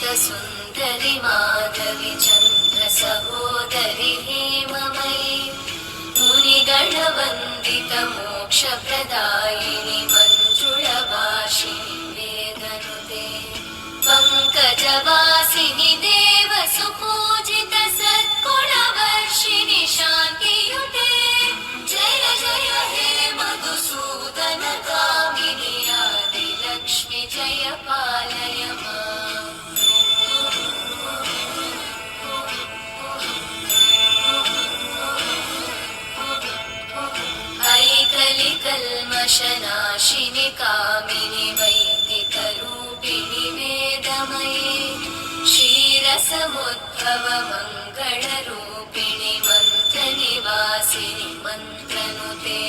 सुन्दरि माधवि चन्द्र सहोदरि हेममयि मुनिगणवन्दित मोक्षप्रदायिनि मञ्जुळभाषिणि वेदनुते पङ्कजवासिनि देवसुपूजित सद्गुणवर्षिणि शान्तियुते जय जय हे मधुसूदन कामिनि आदिलक्ष्मि जय पालय माम्। ऐकलिकल्मषनाशिनि कामिनि वैदिकरूपिणि वेदमये क्षीरसमुद्भव मङ्गलरूपिणि मन्त्रनिवासिनि मन्त्रनुते